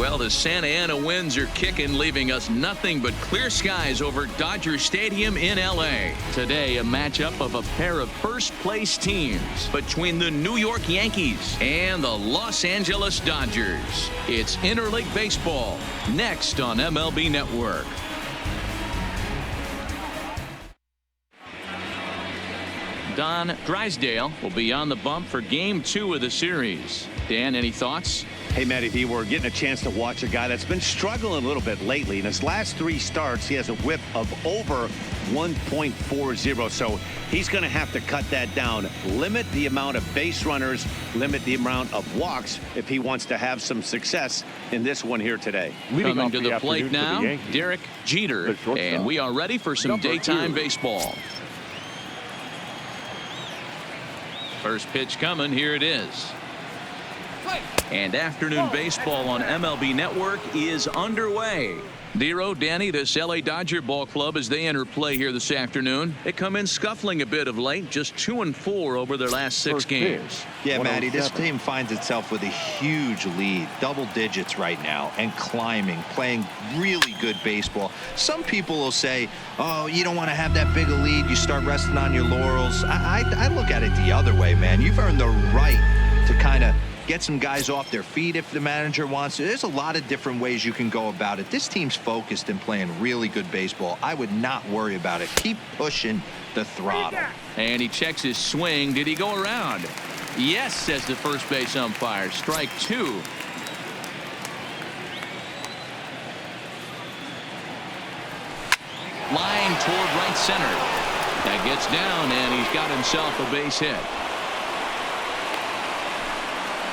Well, the Santa Ana winds are kicking, leaving us nothing but clear skies over Dodger Stadium in L.A. Today, a matchup of a pair of first-place teams between the New York Yankees and the Los Angeles Dodgers. It's Interleague Baseball, next on MLB Network. Don Drysdale will be on the bump for Game 2 of the series. Dan, any thoughts? Hey, Matty V, we're getting a chance to watch a guy that's been struggling a little bit lately. In his last 3 starts, he has a whip of over 1.40, so he's going to have to cut that down, limit the amount of base runners, limit the amount of walks if he wants to have some success in this one here today. Coming to the plate now, Derek Jeter, and we are ready for some daytime baseball. First pitch coming, here it is. And afternoon baseball on MLB Network is underway. Dero, Danny, this L.A. Dodger ball club, as they enter play here this afternoon, they come in scuffling a bit of late, just 2-4 over their last 6 games. Yeah, Matty, this team finds itself with a huge lead, double digits right now, and climbing, playing really good baseball. Some people will say, oh, you don't want to have that big a lead, you start resting on your laurels. I look at it the other way, man. You've earned the right to kind of get some guys off their feet if the manager wants to. There's a lot of different ways you can go about it. This team's focused and playing really good baseball. I would not worry about it. Keep pushing the throttle. And he checks his swing. Did he go around? Yes, says the first base umpire. Strike 2. Line toward right center. That gets down, and he's got himself a base hit.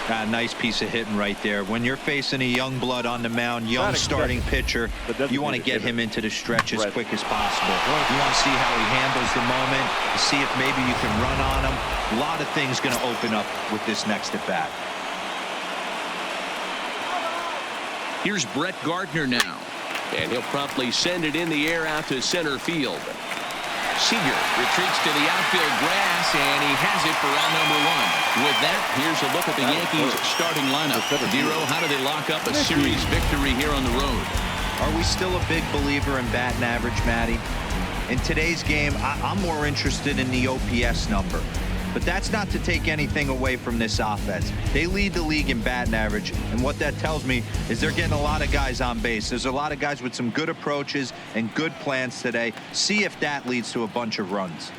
Nice piece of hitting right there. When you're facing a young blood on the mound, young starting pitcher, you want to get him into the stretch as quick as possible. You want to see how he handles the moment, see if maybe you can run on him. A lot of things going to open up with this next at bat. Here's Brett Gardner now, and he'll promptly send it in the air out to center field. Seager retreats to the outfield grass, and he has it for out number 1. With that, here's a look at the Yankees starting lineup. Dero, how do they lock up a series victory here on the road? Are we still a big believer in batting average, Matty? In today's game, I'm more interested in the OPS number. But that's not to take anything away from this offense. They lead the league in batting average, and what that tells me is they're getting a lot of guys on base. There's a lot of guys with some good approaches and good plans today. See if that leads to a bunch of runs.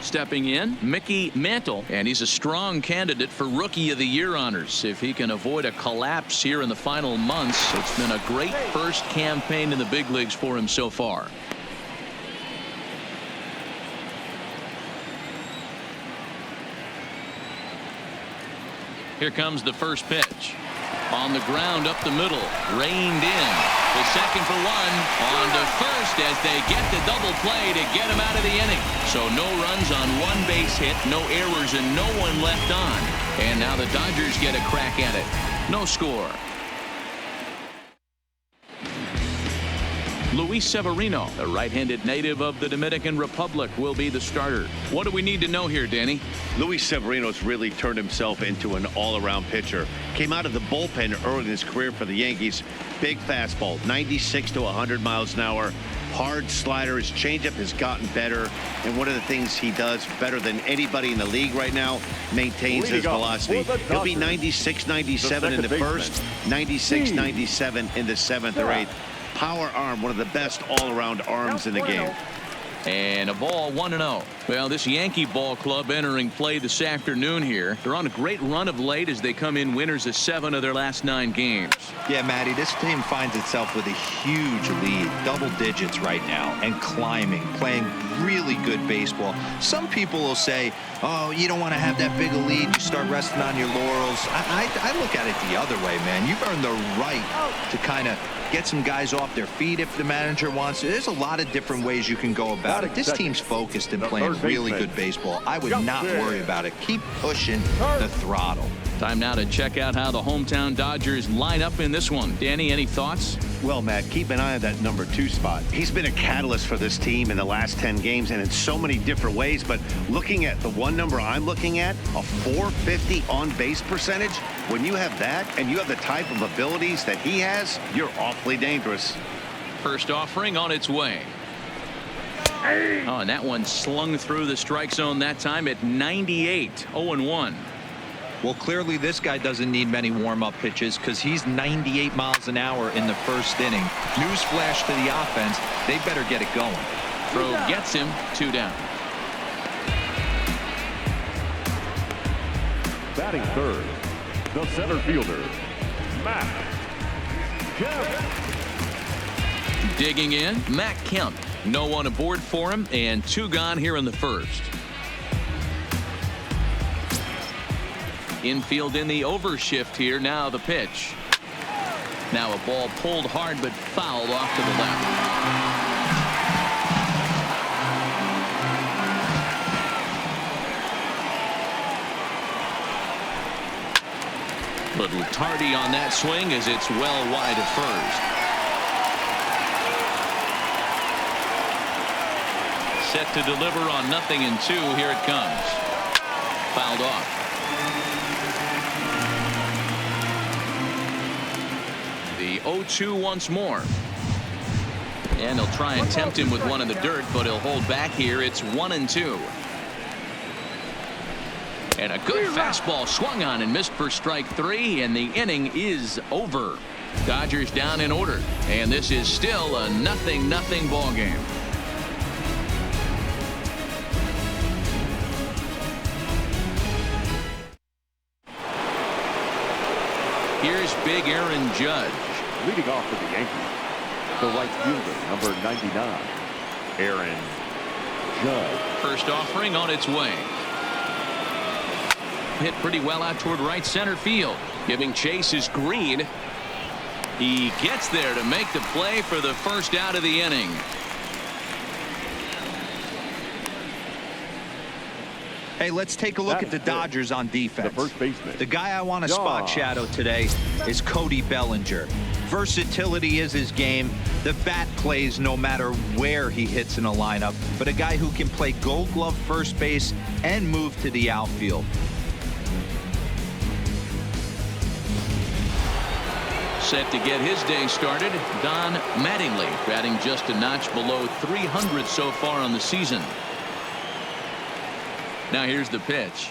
Stepping in, Mickey Mantle, and he's a strong candidate for Rookie of the Year honors. If he can avoid a collapse here in the final months, it's been a great first campaign in the big leagues for him so far. Here comes the first pitch. On the ground up the middle, reined in. The second for 1, on to first as they get the double play to get him out of the inning. So no runs on 1 base hit, no errors, and no one left on. And now the Dodgers get a crack at it. No score. Luis Severino, the right-handed native of the Dominican Republic, will be the starter. What do we need to know here, Danny? Luis Severino's really turned himself into an all-around pitcher. Came out of the bullpen early in his career for the Yankees. Big fastball, 96 to 100 miles an hour. Hard slider. His changeup has gotten better. And one of the things he does better than anybody in the league right now, maintains his velocity. He'll be 96, 97 in the first, 96, 97 in the 7th or 8th. Power arm, one of the best all-around arms in the game. And a ball, 1-0. Well, this Yankee ball club entering play this afternoon here. They're on a great run of late as they come in winners of 7 of their last 9 games. Yeah, Matty, this team finds itself with a huge lead, double digits right now, and climbing, playing really good baseball. Some people will say, oh, you don't want to have that big a lead, you start resting on your laurels. I look at it the other way, man. You've earned the right to kind of get some guys off their feet if the manager wants to. There's a lot of different ways you can go about it. This team's focused and playing really good baseball. I would not worry about it. Keep pushing the throttle. Time now to check out how the hometown Dodgers line up in this one. Danny, any thoughts? Well, Matt, keep an eye on that number 2 spot. He's been a catalyst for this team in the last 10 games and in so many different ways. But looking at the one number I'm looking at, a .450 on-base percentage, when you have that and you have the type of abilities that he has, you're awfully dangerous. First offering on its way. Oh, and that one slung through the strike zone that time at 98, 0-1. Well, clearly this guy doesn't need many warm-up pitches because he's 98 miles an hour in the first inning. Newsflash to the offense, they better get it going. Throw gets him, 2 down. Batting third, the center fielder, Matt Kemp. Digging in, Matt Kemp. No one aboard for him, and 2 gone here in the first. Infield in the overshift here. Now the pitch. Now a ball pulled hard but fouled off to the left. Little tardy on that swing as it's well wide of first. Set to deliver on 0-2. Here it comes. Fouled off. The 0-2 once more. And they'll try and tempt him with one in the dirt, but he'll hold back here. It's 1-2. And a good fastball swung on and missed for strike 3, and the inning is over. Dodgers down in order, and this is still a 0-0 ball game. Here's big Aaron Judge. Leading off for the Yankees, the right fielder, number 99, Aaron Judge. First offering on its way. Hit pretty well out toward right center field. Giving chase is Green. He gets there to make the play for the first out of the inning. Hey, let's take a look at the Dodgers on defense. The first baseman. The guy I want to spot shadow today is Cody Bellinger. Versatility is his game. The bat plays no matter where he hits in a lineup, but a guy who can play Gold Glove first base and move to the outfield. Set to get his day started, Don Mattingly, batting just a notch below 300 so far on the season. Now here's the pitch.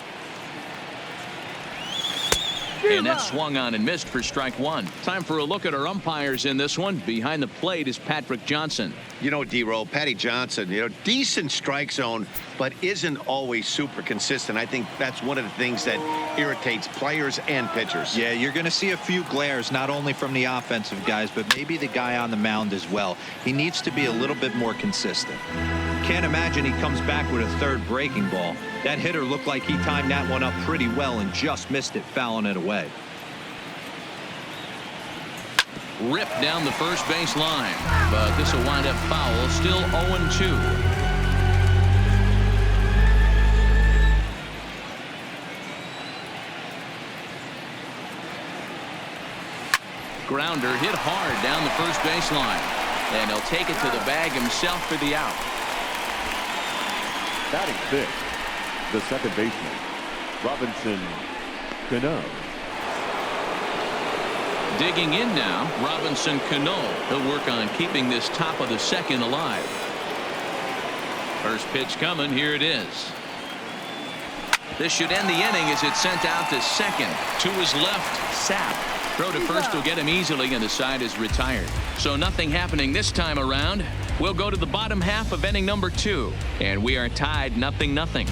And that swung on and missed for strike 1. Time for a look at our umpires in this one. Behind the plate is Patrick Johnson. You know, D-Roll, Patty Johnson, decent strike zone, but isn't always super consistent. I think that's one of the things that irritates players and pitchers. Yeah, you're going to see a few glares, not only from the offensive guys, but maybe the guy on the mound as well. He needs to be a little bit more consistent. Can't imagine he comes back with a third breaking ball. That hitter looked like he timed that one up pretty well and just missed it, fouling it away. Ripped down the first base line, but this will wind up foul. Still 0-2. Grounder hit hard down the first base line, and he'll take it to the bag himself for the out. Batting fifth, the second baseman, Robinson Cano. Digging in now, Robinson Cano. He'll work on keeping this top of the second alive. First pitch coming. Here it is. This should end the inning as it's sent out to second. To his left, Sapp. Throw to first will get him easily, and the side is retired. So nothing happening this time around. We'll go to the bottom half of inning number 2, and we are tied 0-0.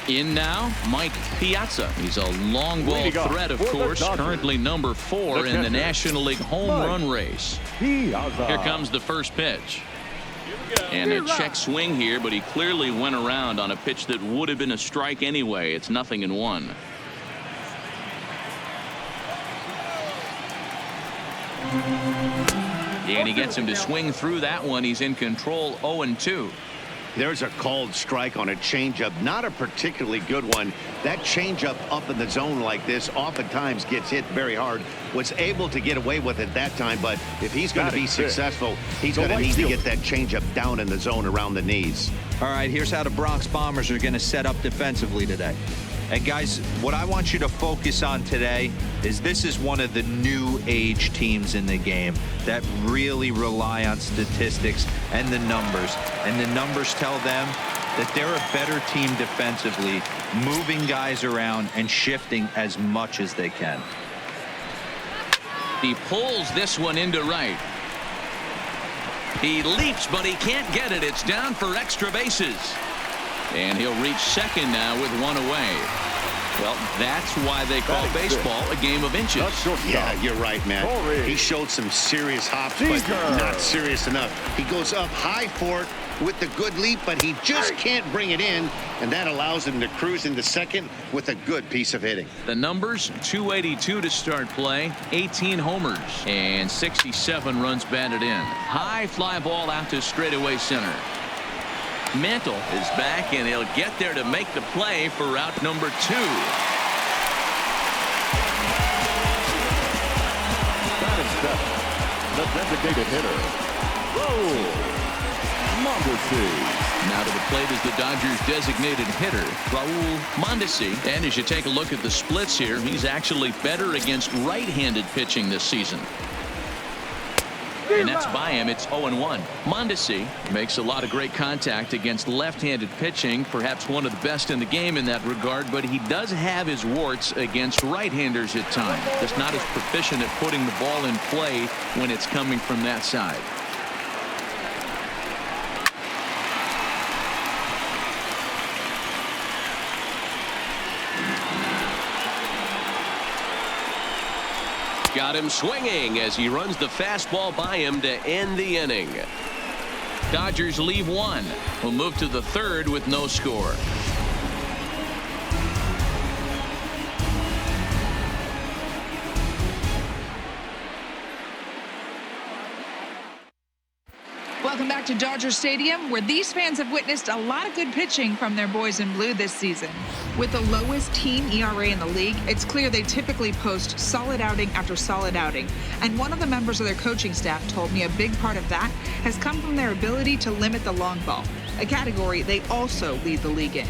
In now, Mike Piazza. He's a long ball threat, of course, currently number 4 in the National League home run race. Here comes the first pitch. And a check swing here, but he clearly went around on a pitch that would have been a strike anyway. It's 0-1. And he gets him to swing through that one. He's in control, 0-2. There's a called strike on a changeup, not a particularly good one. That changeup up in the zone like this oftentimes gets hit very hard. Was able to get away with it that time, but if he's going to be successful, he's going to need to get that changeup down in the zone around the knees. All right, here's how the Bronx Bombers are going to set up defensively today. And guys, what I want you to focus on today is this is one of the new age teams in the game that really rely on statistics and the numbers. And the numbers tell them that they're a better team defensively, moving guys around and shifting as much as they can. He pulls this one into right. He leaps, but he can't get it. It's down for extra bases. And he'll reach second now with one away. Well, that's why they call baseball a game of inches. Yeah, you're right, man. He showed some serious hops, but not serious enough. He goes up high for it with the good leap, but he just can't bring it in, and that allows him to cruise into second with a good piece of hitting. The numbers, 282 to start play, 18 homers, and 67 runs batted in. High fly ball out to straightaway center. Mantle is back, and he'll get there to make the play for route number 2. That is the designated hitter, Mondesi. Now to the plate is the Dodgers designated hitter, Raul Mondesi. And as you take a look at the splits here, he's actually better against right-handed pitching this season. And that's by him. It's 0-1. Mondesi makes a lot of great contact against left-handed pitching, perhaps one of the best in the game in that regard, but he does have his warts against right-handers at times. Just not as proficient at putting the ball in play when it's coming from that side. Got him swinging as he runs the fastball by him to end the inning. Dodgers leave one. We'll move to the third with no score. Welcome back to Dodger Stadium, where these fans have witnessed a lot of good pitching from their boys in blue this season. With the lowest team ERA in the league, it's clear they typically post solid outing after solid outing. And one of the members of their coaching staff told me a big part of that has come from their ability to limit the long ball, a category they also lead the league in.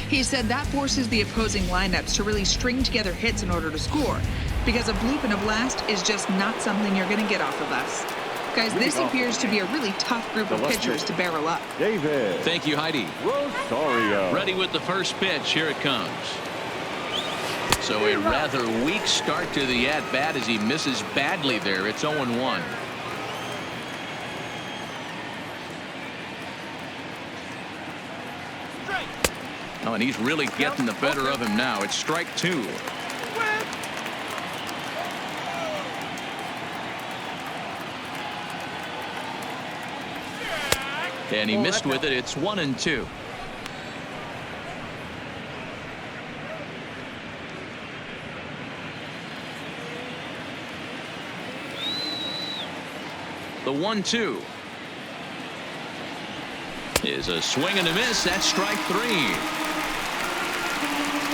He said that forces the opposing lineups to really string together hits in order to score, because a bloop and a blast is just not something you're going to get off of us. Guys, this appears to be a really tough group of pitchers to barrel up. David. Thank you, Heidi. Rosario. Ready with the first pitch. Here it comes. So a rather weak start to the at-bat as he misses badly there. It's 0-1. Oh, and he's really getting the better of him now. It's strike 2. And he missed with it. It's 1-2. The 1-2 is a swing and a miss. That's strike 3.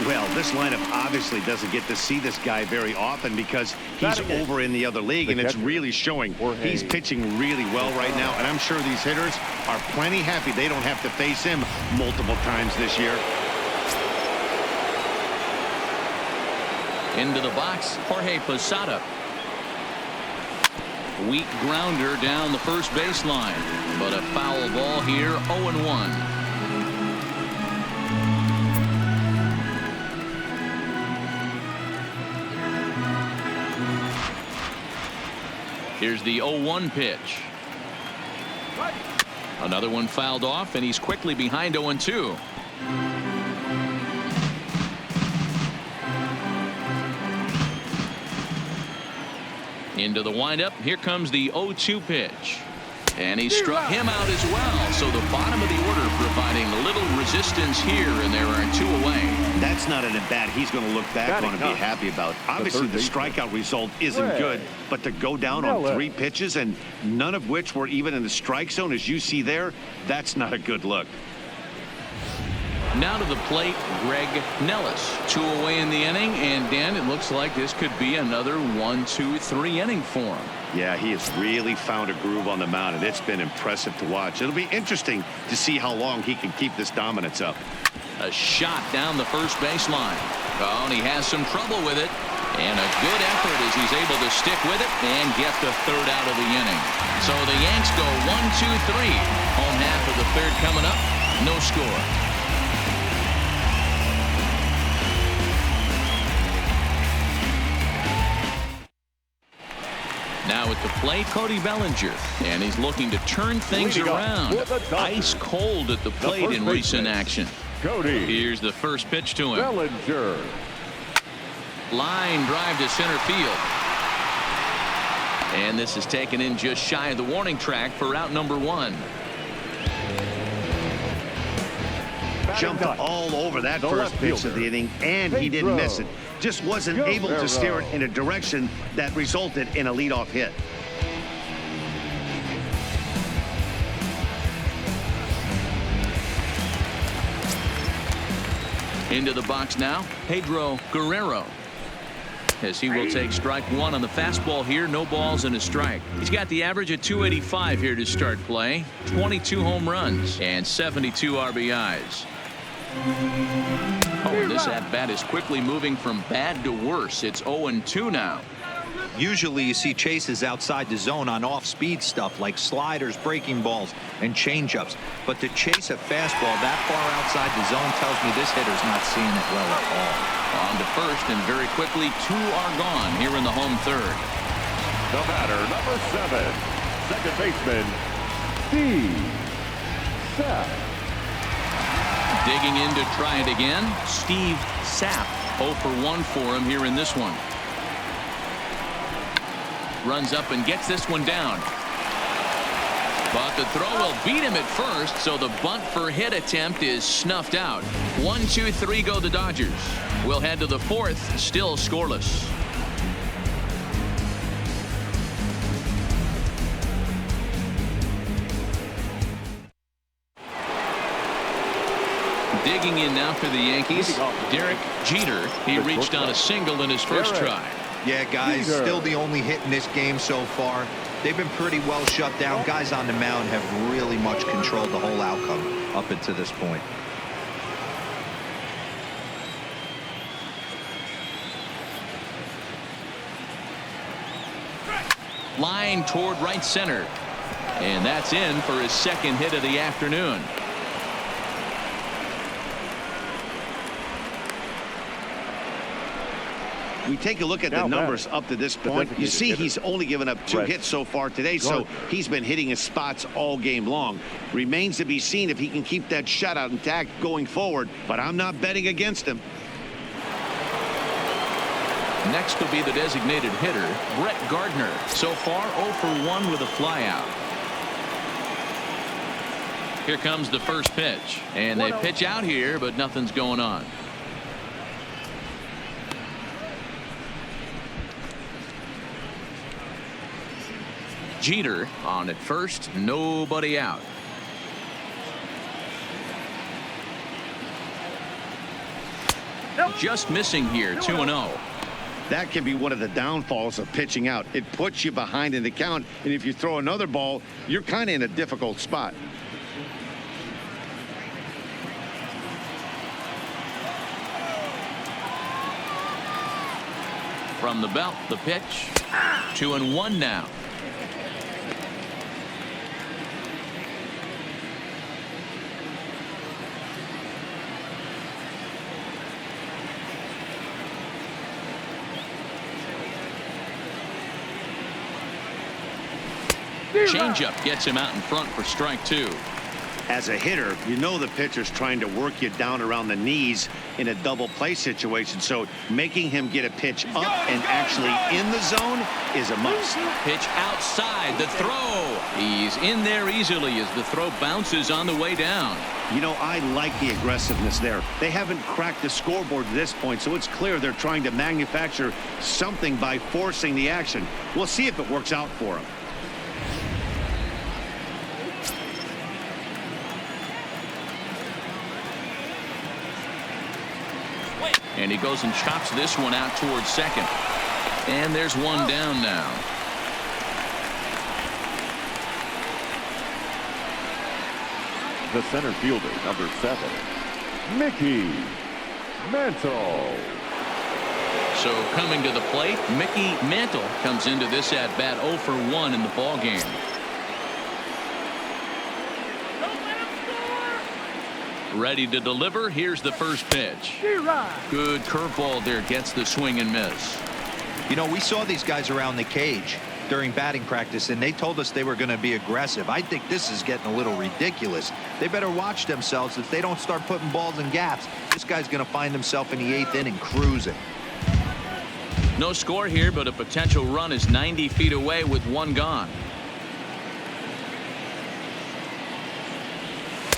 Well, this lineup obviously doesn't get to see this guy very often because he's over in the other league, and it's really showing. He's pitching really well right now, and I'm sure these hitters are plenty happy they don't have to face him multiple times this year. Into the box, Jorge Posada. Weak grounder down the first baseline, but a foul ball here. 0-1. Here's the 0-1 pitch. Another one fouled off, and he's quickly behind 0-2. Into the windup. Here comes the 0-2 pitch. And he struck him out as well. So the bottom of the order providing a little resistance here, and there are 2 away. That's not an at-bat he's going to look back on and be happy about. Obviously, the strikeout result isn't good, but to go down on 3 pitches and none of which were even in the strike zone, as you see there, that's not a good look. Now to the plate, Greg Nellis. 2 away in the inning, and Dan, it looks like this could be another 1, 2, 3 inning for him. Yeah, he has really found a groove on the mound, and it's been impressive to watch. It'll be interesting to see how long he can keep this dominance up. A shot down the first baseline. Oh, and he has some trouble with it. And a good effort as he's able to stick with it and get the 3rd out of the inning. So the Yanks go 1, 2, 3. Home half of the 3rd coming up. No score. Now at the plate, Cody Bellinger, and he's looking to turn things around. Ice cold at the plate in recent action. Cody. Here's the first pitch to him. Bellinger. Line drive to center field. And this is taken in just shy of the warning track for out number 1. Jumped all over that first pitch of the inning, and he didn't miss it. Just wasn't able to steer it in a direction that resulted in a leadoff hit. Into the box now, Pedro Guerrero, as he will take strike 1 on the fastball here. No balls and a strike. He's got the average of 285 here to start play. 22 home runs and 72 RBIs. Oh, and this at-bat is quickly moving from bad to worse. It's 0-2 now. Usually you see chases outside the zone on off-speed stuff like sliders, breaking balls, and changeups. But to chase a fastball that far outside the zone tells me this hitter's not seeing it well at all. On to first, and very quickly 2 are gone here in the home 3rd. The batter, number 7, second baseman, Steve Sapp. Digging in to try it again, Steve Sapp. 0 for 1 for him here in this one. Runs up and gets this one down. But the throw will beat him at first, so the bunt for hit attempt is snuffed out. 1, 2, 3 go the Dodgers. We'll head to the 4th, still scoreless. Digging in now for the Yankees, Derek Jeter. He reached on a single in his first try. Yeah, guys, still the only hit in this game so far. They've been pretty well shut down. Guys on the mound have really much controlled the whole outcome up until this point. Line toward right center. And that's in for his 2nd hit of the afternoon. We take a look at the numbers up to this point. You see he's only given up 2 hits so far today, so he's been hitting his spots all game long. Remains to be seen if he can keep that shutout intact going forward, but I'm not betting against him. Next will be the designated hitter, Brett Gardner. So far 0 for 1 with a flyout. Here comes the first pitch, and they pitch out here, but nothing's going on. Jeter on at first, nobody out. Just missing here, 2-0. That can be one of the downfalls of pitching out. It puts you behind in the count, and if you throw another ball, you're kind of in a difficult spot. From the belt, the pitch. 2-1 now. Changeup gets him out in front for strike 2. As a hitter, you know the pitcher's trying to work you down around the knees in a double play situation. So making him get a pitch up and actually in the zone is a must. Pitch outside, the throw. He's in there easily as the throw bounces on the way down. You know, I like the aggressiveness there. They haven't cracked the scoreboard to this point, so it's clear they're trying to manufacture something by forcing the action. We'll see if it works out for them. And he goes and chops this one out towards second. And there's one down now. The center fielder, number 7, Mickey Mantle. So coming to the plate, Mickey Mantle comes into this at bat 0 for 1 in the ball game. Ready to deliver. Here's the first pitch. Good curveball there, gets the swing and miss. You know, we saw these guys around the cage during batting practice, and they told us they were going to be aggressive. I think this is getting a little ridiculous. They better watch themselves. If they don't start putting balls in gaps, this guy's going to find himself in the 8th inning cruising. No score here, but a potential run is 90 feet away with one gone.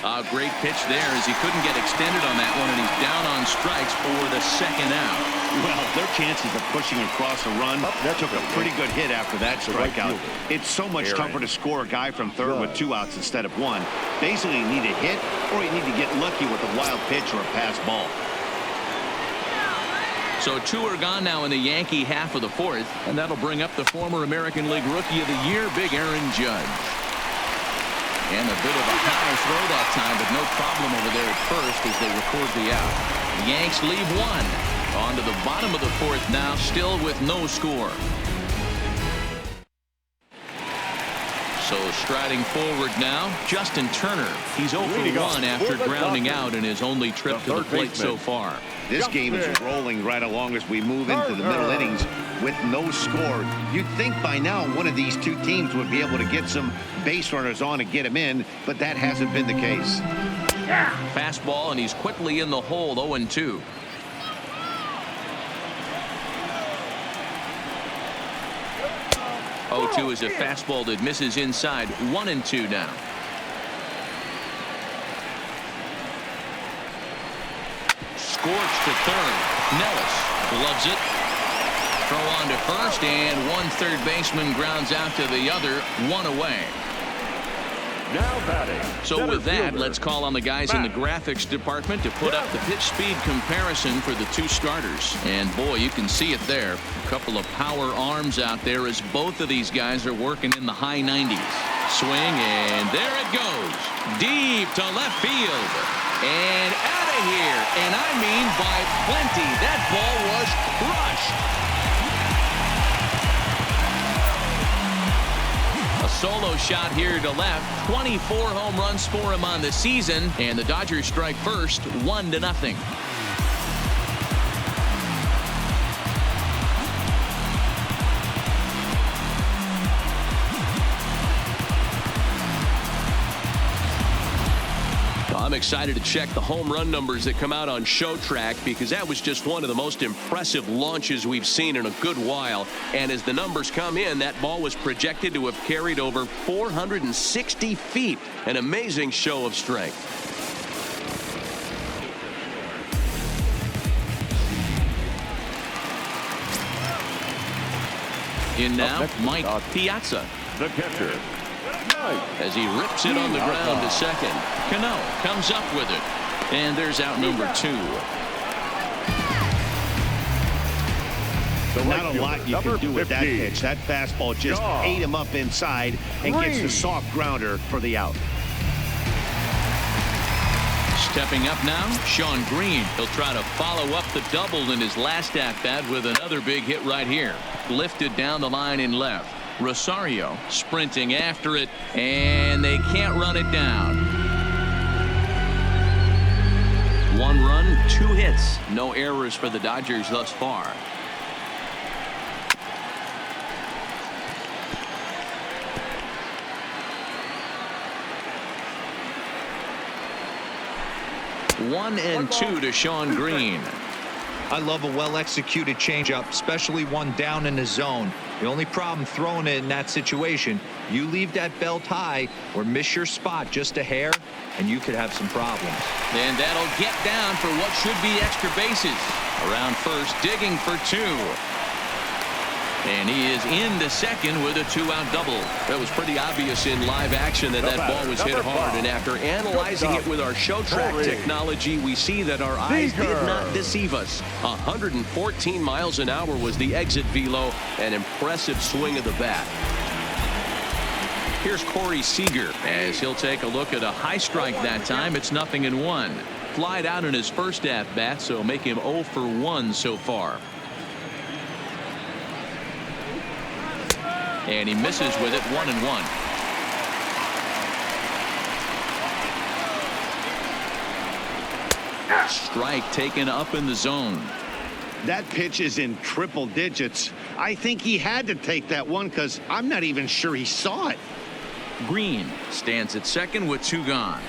A great pitch there as he couldn't get extended on that one, and he's down on strikes for the second out. Well, their chances of pushing across a run took a pretty good hit after that strikeout. It's so much tougher to score a guy from third with 2 outs instead of 1. Basically, you need a hit or you need to get lucky with a wild pitch or a pass ball. So 2 are gone now in the Yankee half of the 4th, and that'll bring up the former American League Rookie of the Year, Big Aaron Judge. And a bit of a high throw that time, but no problem over there at first as they record the out. The Yanks leave 1. On to the bottom of the 4th now, still with no score. So striding forward now, Justin Turner. He's 0 for 1 after grounding out in his only trip to the plate so far. This game is rolling right along as we move into the middle innings with no score. You'd think by now one of these 2 teams would be able to get some base runners on and get them in, but that hasn't been the case. Fastball, and he's quickly in the hole, 0-2. Oh, is a fastball that misses inside. 1-2 now. Scorched to third. Nellis gloves it. Throw on to first, and one third baseman grounds out to the other. 1 away. Now batting. So with that, let's call on the guys in the graphics department to put up the pitch speed comparison for the 2 starters. And boy, you can see it there. A couple of power arms out there as both of these guys are working in the high 90s. Swing, and there it goes. Deep to left field. And out of here. And I mean by plenty. That ball was crushed. A solo shot here to left. 24 home runs for him on the season, and the Dodgers strike first, 1-0. I'm excited to check the home run numbers that come out on ShowTrack, because that was just one of the most impressive launches we've seen in a good while. And as the numbers come in, that ball was projected to have carried over 460 feet. An amazing show of strength. In now, Mike Piazza. The catcher, as he rips it on the ground to second. Cano comes up with it. And there's out number 2. Not a lot you can do with that pitch. That fastball just ate him up inside and gets the soft grounder for the out. Stepping up now, Sean Green. He'll try to follow up the double in his last at-bat with another big hit right here. Lifted down the line in left. Rosario sprinting after it, and they can't run it down. 1 run, 2 hits. No errors for the Dodgers thus far. 1-2 to Sean Green. I love a well-executed changeup, especially one down in the zone. The only problem throwing it in that situation, you leave that belt high or miss your spot just a hair, and you could have some problems. And that'll get down for what should be extra bases. Around first, digging for 2. And he is into second with a 2-out double. That was pretty obvious in live action that ball was hit hard. And after analyzing it with our show track technology, we see that our eyes did not deceive us. 114 miles an hour was the exit velo. An impressive swing of the bat. Here's Corey Seager as he'll take a look at a high strike that time. It's 0-1. Flied out in his first at-bat, so make him 0 for 1 so far. And he misses with it, 1-1. Strike taken up in the zone. That pitch is in triple digits. I think he had to take that one because I'm not even sure he saw it. Green stands at second with 2 gone.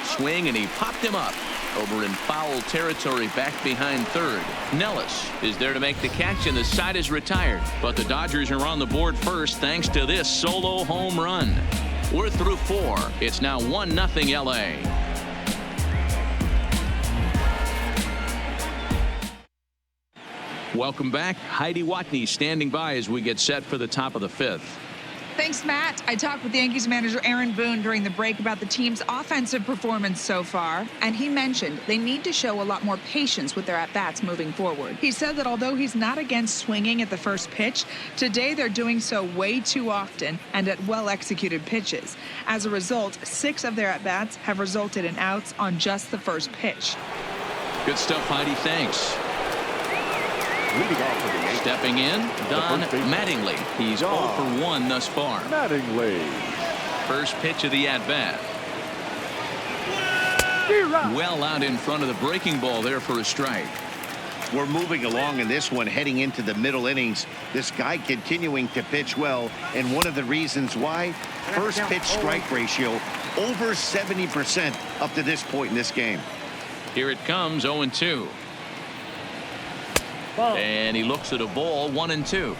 Swing, and he popped him up. Over in foul territory back behind third. Nellis is there to make the catch, and the side is retired. But the Dodgers are on the board first thanks to this solo home run. We're through 4. It's now 1-0 LA. Welcome back. Heidi Watney standing by as we get set for the top of the 5th. Thanks, Matt. I talked with Yankees manager Aaron Boone during the break about the team's offensive performance so far, and he mentioned they need to show a lot more patience with their at-bats moving forward. He said that although he's not against swinging at the first pitch, today they're doing so way too often and at well-executed pitches. As a result, 6 of their at-bats have resulted in outs on just the first pitch. Good stuff, Heidi. Thanks. Leading off for the Yankees. Stepping in, Don Mattingly. He's 0 for 1 thus far. Mattingly. First pitch of the at-bat. Well out in front of the breaking ball there for a strike. We're moving along in this one, heading into the middle innings. This guy continuing to pitch well, and one of the reasons why, first pitch strike ratio over 70% up to this point in this game. Here it comes, 0-2. And he looks at a ball, 1-2.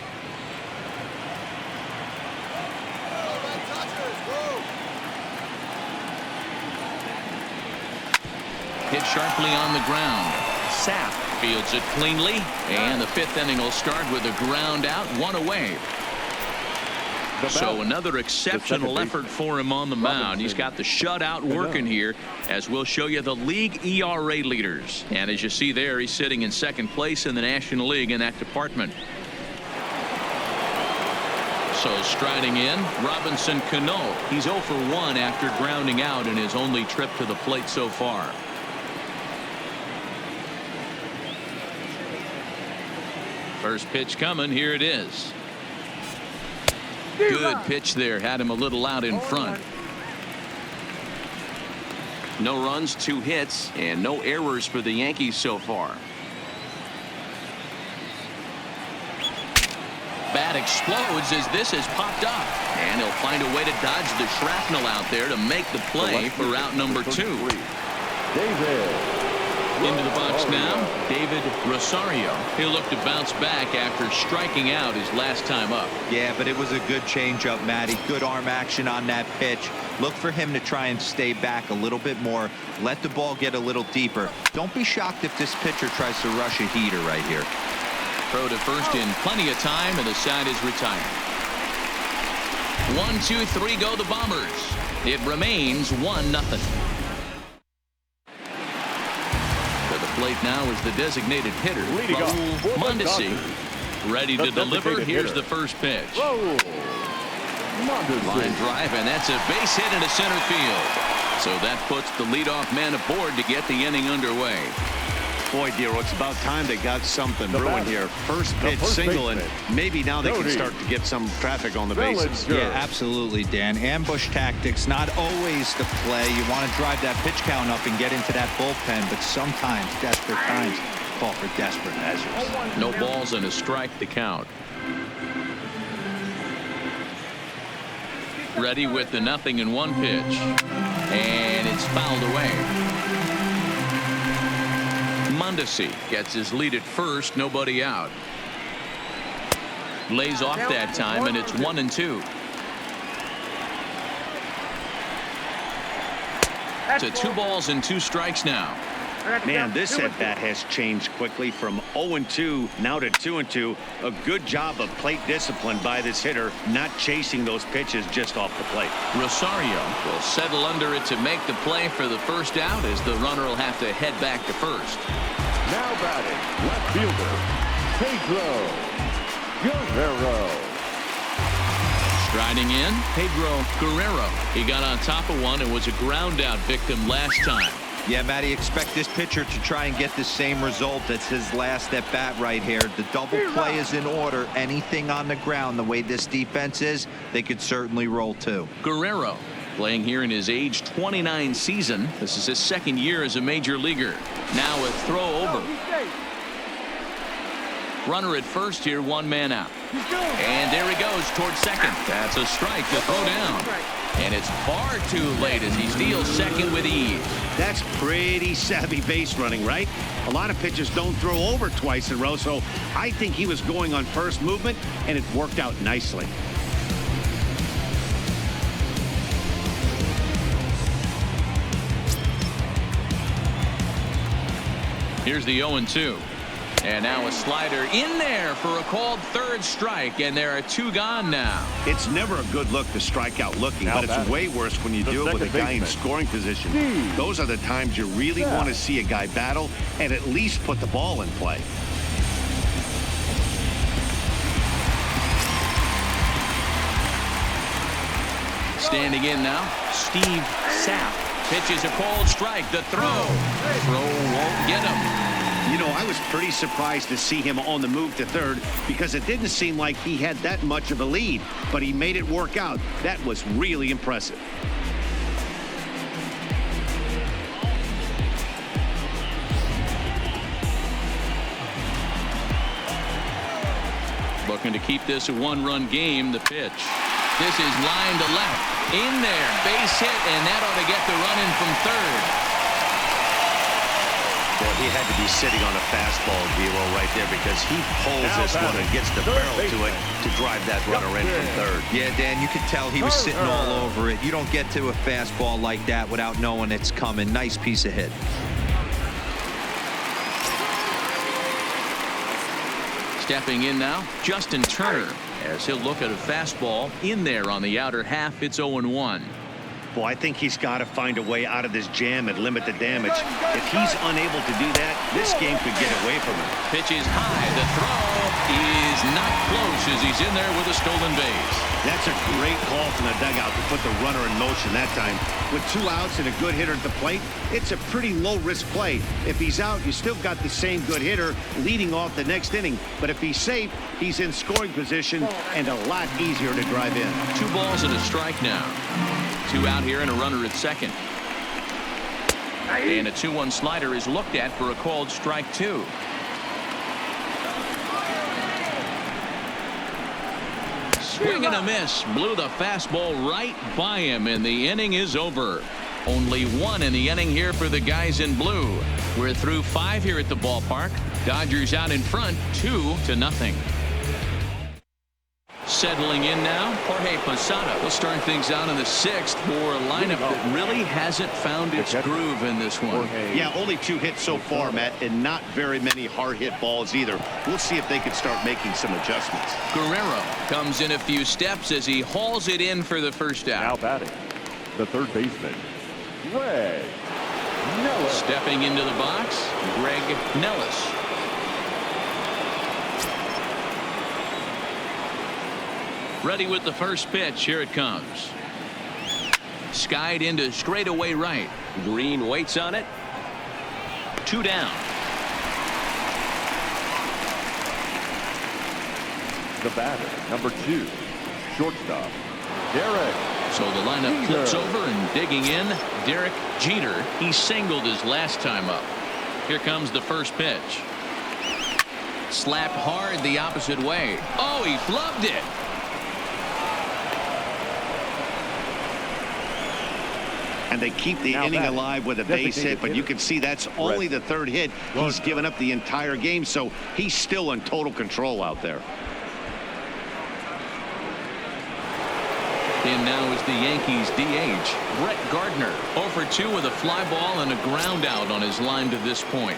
Hit sharply on the ground. Sapp fields it cleanly, and the 5th inning will start with a ground out, 1 away. So another exceptional effort for him on the mound. He's got the shutout working here, as we'll show you the league ERA leaders. And as you see there, he's sitting in second place in the National League in that department. So striding in, Robinson Cano. He's 0 for 1 after grounding out in his only trip to the plate so far. First pitch coming. Here it is. Good pitch there. Had him a little out in front. No runs, 2 hits, and no errors for the Yankees so far. Bat explodes as this has popped up. And he'll find a way to dodge the shrapnel out there to make the play for out number 2. David. Into the box now, David Rosario. He'll look to bounce back after striking out his last time up. Yeah, but it was a good changeup, Matty. Good arm action on that pitch. Look for him to try and stay back a little bit more. Let the ball get a little deeper. Don't be shocked if this pitcher tries to rush a heater right here. Throw to first in plenty of time, and the side is retired. 1, 2, 3 go the Bombers. It remains 1-0. Plate now is the designated hitter, Raul Mondesi, ready to deliver. Here's the first pitch. Line drive, and that's a base hit into center field. So that puts the leadoff man aboard to get the inning underway. Boy, Dero, it's about time they got something brewing here. First pitch single, and maybe now they can start to get some traffic on the bases. Yeah, absolutely, Dan. Ambush tactics, not always the play. You want to drive that pitch count up and get into that bullpen, but sometimes desperate times call for desperate measures. No balls and a strike to count. Ready with the 0-1 pitch, and it's fouled away. Mondesi gets his lead at first, nobody out. Lays off that time, and it's 1-2. To 2 balls and 2 strikes now. Man, this at-bat has changed quickly from 0-2 now to 2-2. A good job of plate discipline by this hitter, not chasing those pitches just off the plate. Rosario will settle under it to make the play for the first out, as the runner will have to head back to first. Now batting, left fielder, Pedro Guerrero. Striding in, Pedro Guerrero. He got on top of one and was a ground out victim last time. Yeah, Matty, expect this pitcher to try and get the same result as his last at bat right here. The double play is in order. Anything on the ground, the way this defense is, they could certainly roll too. Guerrero playing here in his age 29 season. This is his 2nd year as a major leaguer. Now a throw over. Runner at first here, 1 man out. And there he goes towards second. That's a strike to throw down. And it's far too late as he steals second with ease. That's pretty savvy base running, right? A lot of pitchers don't throw over twice in a row, so I think he was going on first movement, and it worked out nicely. Here's the 0-2. And now a slider in there for a called 3rd strike, and there are 2 gone now. It's never a good look to strike out looking, but it's way worse when you do it with a guy in scoring position. Those are the times you really want to see a guy battle and at least put the ball in play. Standing in now, Steve Sapp pitches a called strike. The throw won't get him. You know, I was pretty surprised to see him on the move to third because it didn't seem like he had that much of a lead, but he made it work out. That was really impressive. Looking to keep this a 1-run game. The pitch. This is line to left. In there. Base hit, and that ought to get the run in from third. Well, he had to be sitting on a fastball, Velo, right there, because he pulls this one and gets the barrel to it to drive that runner in from third. Yeah, Dan, you could tell he was sitting all over it. You don't get to a fastball like that without knowing it's coming. Nice piece of hit. Stepping in now, Justin Turner, as he'll look at a fastball in there on the outer half. It's 0-1. Well, I think he's got to find a way out of this jam and limit the damage. If he's unable to do that, this game could get away from him. Pitch is high. The throw is not close as he's in there with a stolen base. That's a great call from the dugout to put the runner in motion that time. With 2 outs and a good hitter at the plate, it's a pretty low-risk play. If he's out, you still got the same good hitter leading off the next inning. But if he's safe, he's in scoring position and a lot easier to drive in. 2 balls and a strike now. 2 out here and a runner at second. And a 2-1 slider is looked at for a called strike 2. Swing and a miss. Blew the fastball right by him, and the inning is over. Only 1 in the inning here for the guys in blue. We're through 5 here at the ballpark. Dodgers out in front 2-0. Settling in now, Jorge Posada will start things out in the 6th for a lineup that really hasn't found its groove in this one. Yeah, only 2 hits so far, Matt, and not very many hard-hit balls either. We'll see if they can start making some adjustments. Guerrero comes in a few steps as he hauls it in for the first out. Now batting, the 3rd baseman, Greg Nellis. Stepping into the box, Greg Nellis. Ready with the first pitch. Here it comes. Skied into straightaway right. Green waits on it. 2 down. The batter, number 2, shortstop, Derek. So the lineup flips over, and digging in, Derek Jeter. He singled his last time up. Here comes the first pitch. Slapped hard the opposite way. Oh, he flubbed it. And and they keep the inning alive with a base hit, but you can see that's only the third hit he's given up the entire game, so he's still in total control out there. And now is the Yankees DH, Brett Gardner, 0 for 2 with a fly ball and a ground out on his line to this point.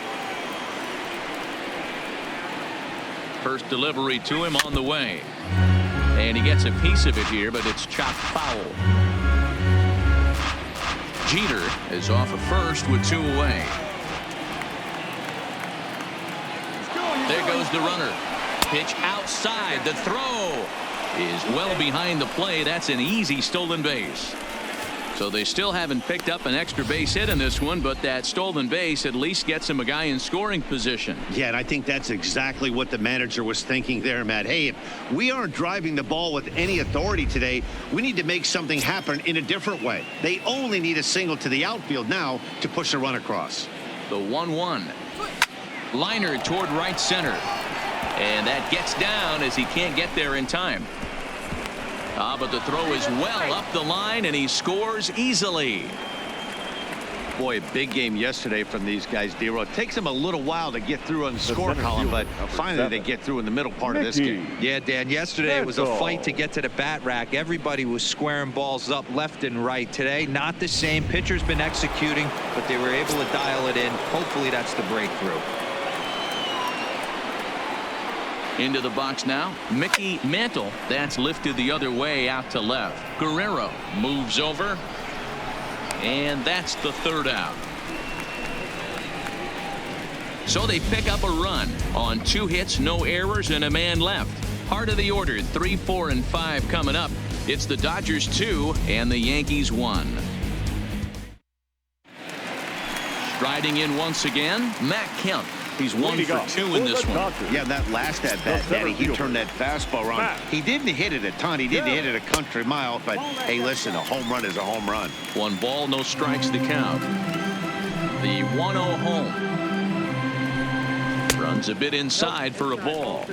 First delivery to him on the way. And he gets a piece of it here, but it's chopped foul. Jeter is off of first with 2 away. There goes the runner. Pitch outside. The throw is well behind the play. That's an easy stolen base. So they still haven't picked up an extra base hit in this one, but that stolen base at least gets him a guy in scoring position. Yeah, and I think that's exactly what the manager was thinking there, Matt. Hey, if we aren't driving the ball with any authority today, we need to make something happen in a different way. They only need a single to the outfield now to push a run across. The 1-1. Liner toward right center. And that gets down as he can't get there in time. But the throw is well up the line, and he scores easily. Boy, a big game yesterday from these guys, D-Roll. It takes them a little while to get through on the score column, but finally they get through in the middle part of this game. Yeah, Dan, yesterday it was a fight to get to the bat rack. Everybody was squaring balls up left and right. Today, not the same. Pitcher's been executing, but they were able to dial it in. Hopefully that's the breakthrough. Into the box now, Mickey Mantle. That's lifted the other way out to left. Guerrero moves over, and that's the third out. So they pick up a run on 2 hits, no errors, and a man left. Heart of the order, 3, 4, and 5 coming up. It's the Dodgers 2 and the Yankees 1. Striding in once again, Matt Kemp. He's 1 for 2 in this one. Yeah, that last at bat, Danny, he turned that fastball around. He didn't hit it a ton. He didn't hit it a country mile. But, hey, listen, a home run is a home run. 1 ball, no strikes to count. The 1-0 home. Runs a bit inside for a ball.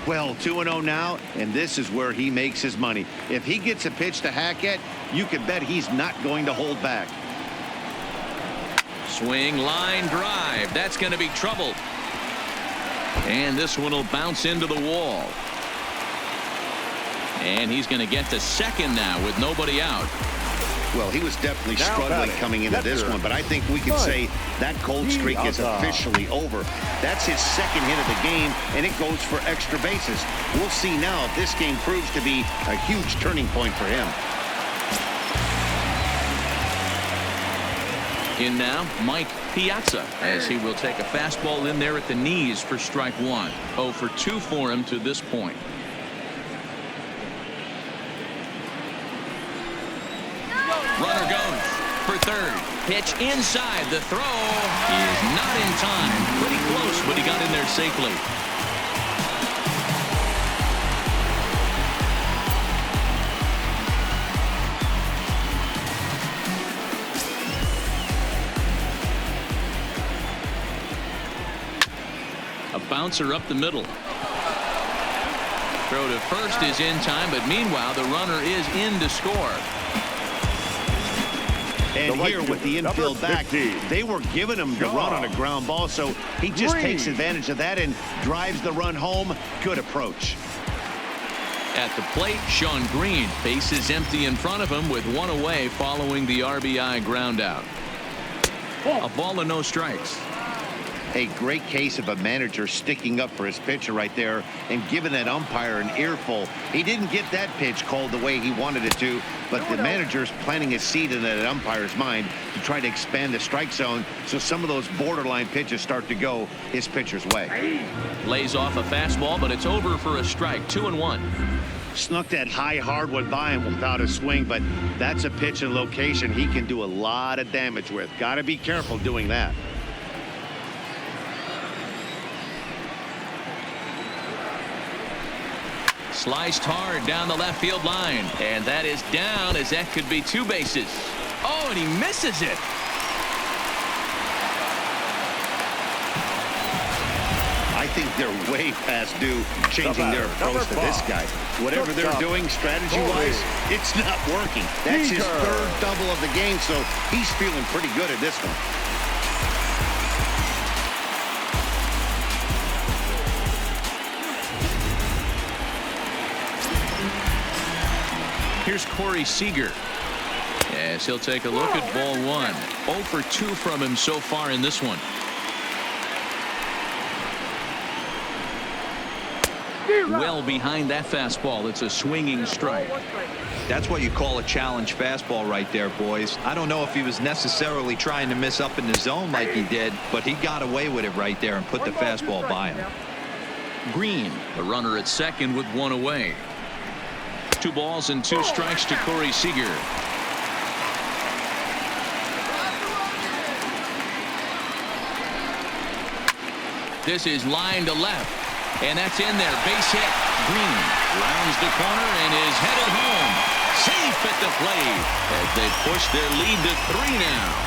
Well, 2-0 now, and this is where he makes his money. If he gets a pitch to Hackett, you can bet he's not going to hold back. Swing, line drive. That's going to be trouble. And this one will bounce into the wall. And he's going to get to second now with nobody out. Well, he was definitely struggling coming into this one, but I think we can say that cold streak is officially over. That's his second hit of the game, and it goes for extra bases. We'll see now if this game proves to be a huge turning point for him. In now, Mike Piazza, as he will take a fastball in there at the knees for strike 1. 0 for 2 for him to this point. Runner goes for third. Pitch inside. The throw is not in time. Pretty close, but he got in there safely. Bouncer up the middle. Throw to first is in time, but meanwhile the runner is in to score. And here with the infield back, they were giving him the run on a ground ball, so he just takes advantage of that and drives the run home. Good approach. At the plate, Sean Green, bases empty in front of him with 1 away following the RBI ground out. A ball and no strikes. A great case of a manager sticking up for his pitcher right there and giving that umpire an earful. He didn't get that pitch called the way he wanted it to, but the manager's planting a seed in that umpire's mind to try to expand the strike zone so some of those borderline pitches start to go his pitcher's way. Lays off a fastball, but it's over for a strike. 2-1. Snuck that high hard one by him without a swing, but that's a pitch and location he can do a lot of damage with. Got to be careful doing that. Sliced hard down the left field line, and that is down as that could be 2 bases. Oh, and he misses it. I think they're way past due changing their approach to this guy. Whatever they're doing strategy-wise, it's not working. That's his third double of the game, so he's feeling pretty good at this one. Here's Corey Seager. Yes, he'll take a look at ball one. 0 for 2 from him so far in this one. Well behind that fastball. It's a swinging strike. That's what you call a challenge fastball right there, boys. I don't know if he was necessarily trying to miss up in the zone like he did, but he got away with it right there and put the fastball by him. Green, the runner at second with 1 away. 2 balls and 2 strikes to Corey Seager. This is line to left, and that's in there. Base hit. Green rounds the corner and is headed home. Safe at the plate as they push their lead to 3 now.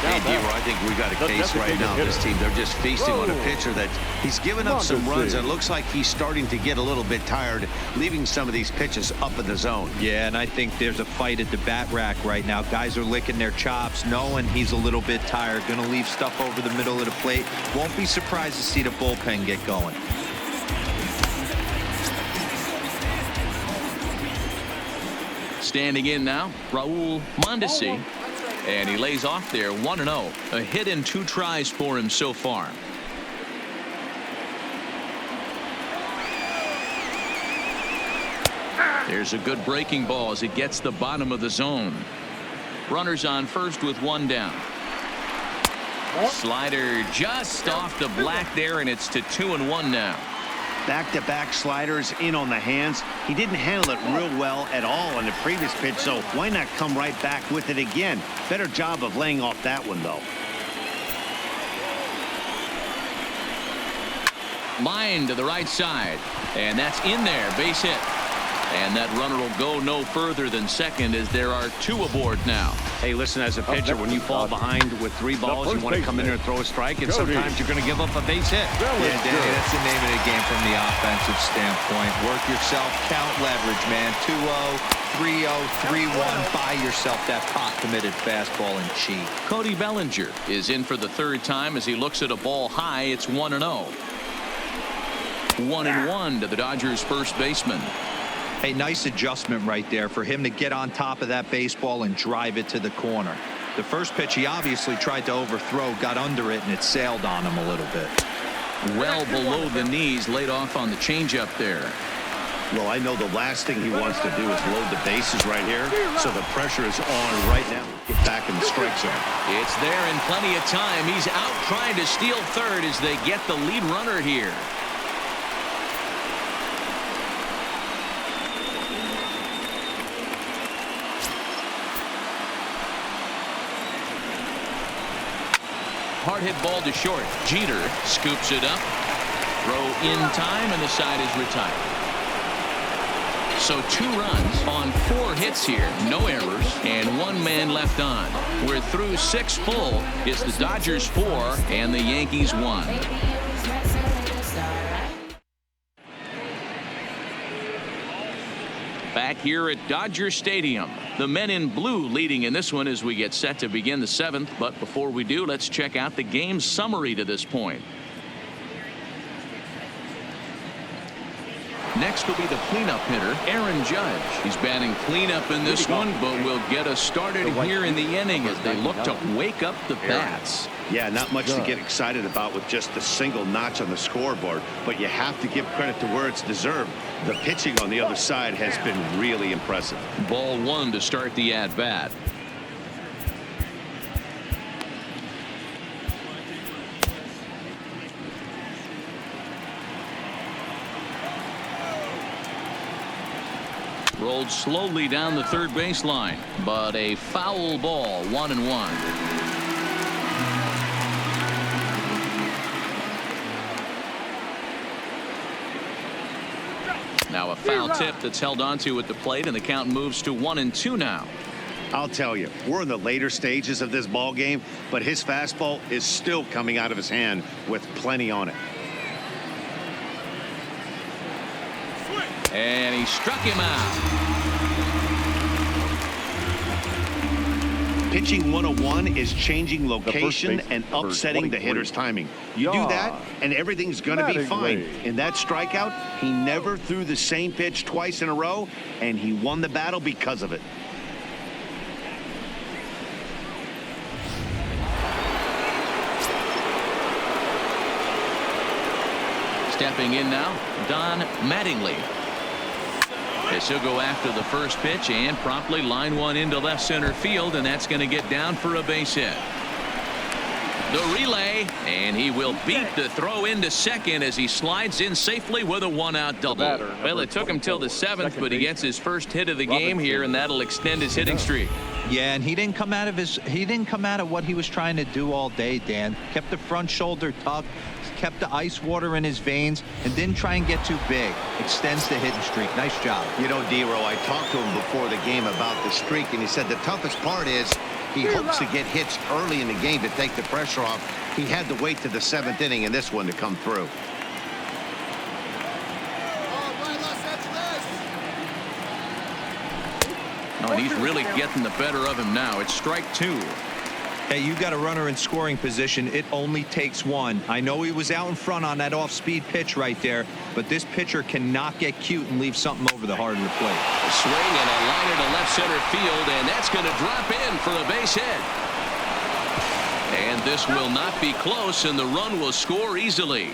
Hey, D-Roy, I think we got a case right now. This team, they're just feasting on a pitcher that he's given up some runs. It looks like he's starting to get a little bit tired, leaving some of these pitches up in the zone. Yeah, and I think there's a fight at the bat rack right now. Guys are licking their chops, knowing he's a little bit tired, going to leave stuff over the middle of the plate. Won't be surprised to see the bullpen get going. Standing in now, Raul Mondesi. And he lays off there 1-0. A hit in 2 tries for him so far. There's a good breaking ball as it gets the bottom of the zone. Runners on first with 1 down. Slider just off the black there, and it's to 2-1 now. Back-to-back sliders in on the hands. He didn't handle it real well at all on the previous pitch, so why not come right back with it again? Better job of laying off that one, though. Line to the right side, and that's in there. Base hit. And that runner will go no further than second as there are 2 aboard now. Hey, listen, as a pitcher, when you fall behind with 3 balls, you want to come in there and throw a strike, and sometimes you're going to give up a base hit. Yeah, Danny, that's the name of the game from the offensive standpoint. Work yourself, count leverage, man. 2-0, 3-0, 3-1. Buy yourself that pot-committed fastball and cheat. Cody Bellinger is in for the 3rd time as he looks at a ball high. It's 1-0. 1-1 to the Dodgers' first baseman. A nice adjustment right there for him to get on top of that baseball and drive it to the corner. The first pitch he obviously tried to overthrow, got under it, and it sailed on him a little bit. Well below the knees, laid off on the changeup there. Well, I know the last thing he wants to do is load the bases right here, so the pressure is on right now. Get back in the strike zone. It's there in plenty of time. He's out trying to steal third as they get the lead runner here. Hard hit ball to short. Jeter scoops it up. Throw in time, and the side is retired. So 2 runs on 4 hits here. No errors, and 1 man left on. We're through 6 full. It's the Dodgers 4 and the Yankees 1. Back here at Dodger Stadium. The men in blue leading in this one as we get set to begin the 7th. But before we do, let's check out the game summary to this point. Next will be the cleanup hitter, Aaron Judge. He's batting cleanup in this one, but will get us started here in the inning as they look to wake up the bats. Yeah, not much to get excited about with just a single notch on the scoreboard, but you have to give credit to where it's deserved. The pitching on the other side has been really impressive. Ball 1 to start the at-bat. Rolled slowly down the third baseline, but a foul ball, 1-1. Now a foul tip that's held onto at the plate, and the count moves to 1-2 now. I'll tell you, we're in the later stages of this ball game, but his fastball is still coming out of his hand with plenty on it. And he struck him out. Pitching 101 is changing location and upsetting the hitter's timing. You do that, and everything's going to be fine. In that strikeout, he never threw the same pitch twice in a row, and he won the battle because of it. Stepping in now, Don Mattingly. As he'll go after the first pitch and promptly line one into left center field, and that's going to get down for a base hit. The relay, and he will beat the throw into second as he slides in safely with a one-out double. Well, it took him till the 7th, but he gets his first hit of the game here, and that'll extend his hitting streak. Yeah, and he didn't come out of what he was trying to do all day, Dan. Kept the front shoulder tucked, kept the ice water in his veins, and didn't try and get too big. Extends the hitting streak. Nice job. You know, D-Row, I talked to him before the game about the streak, and he said the toughest part is he hopes to get hits early in the game to take the pressure off. He had to wait to the 7th inning in this one to come through. Oh, and he's really getting the better of him now. It's strike 2. Hey, you got a runner in scoring position. It only takes one. I know he was out in front on that off-speed pitch right there, but this pitcher cannot get cute and leave something over the heart of the plate. A swing and a liner to left center field, and that's going to drop in for a base hit. And this will not be close, and the run will score easily.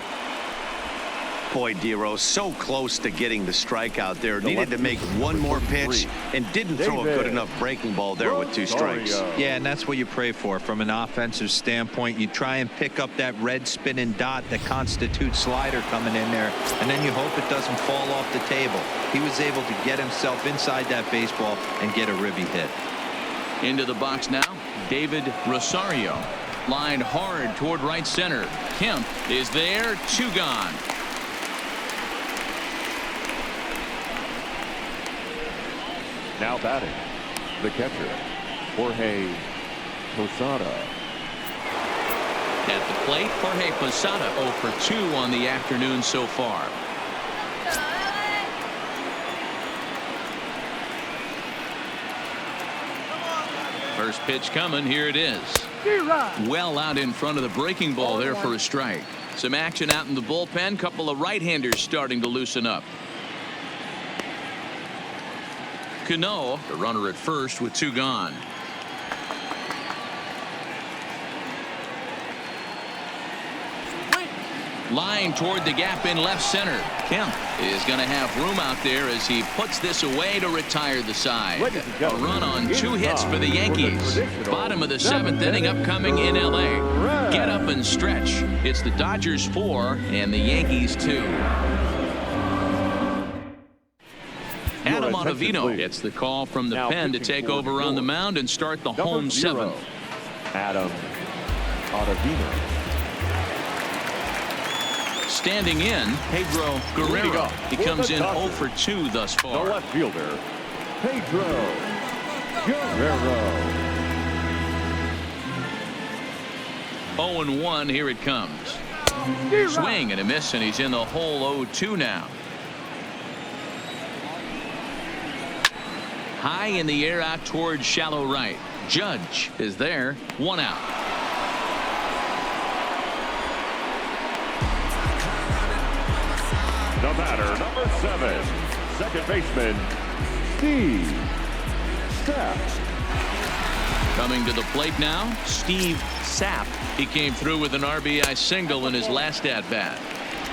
Boy, D-Row, so close to getting the strikeout there. Needed to make one more pitch and didn't throw a good enough breaking ball there with 2 strikes. Yeah, and that's what you pray for from an offensive standpoint. You try and pick up that red spinning dot that constitutes slider coming in there, and then you hope it doesn't fall off the table. He was able to get himself inside that baseball and get a ribby hit. Into the box now, David Rosario. Lined hard toward right center. Kemp is there, 2 gone. Now batting, the catcher, Jorge Posada. At the plate, Jorge Posada 0 for 2 on the afternoon so far. First pitch coming. Here it is. Well out in front of the breaking ball there for a strike. Some action out in the bullpen. Couple of right-handers starting to loosen up. Cano, the runner at first with 2 gone. Line toward the gap in left center. Kemp is going to have room out there as he puts this away to retire the side. A run on 2 hits for the Yankees. Bottom of the 7th inning upcoming in L.A. Get up and stretch. It's the Dodgers 4 and the Yankees 2. Adam Ottavino gets the call from the pen to take over on the mound and start the home 7th. Adam Ottavino. Standing in, Pedro Guerrero. He comes in 0 for 2 thus far. The left fielder, Pedro Guerrero. 0-1, here it comes. Swing and a miss, and he's in the hole 0-2 now. High in the air out towards shallow right. Judge is there, 1 out. The batter, number 7, second baseman, Steve Sapp. Coming to the plate now, Steve Sapp. He came through with an RBI single in his last at-bat.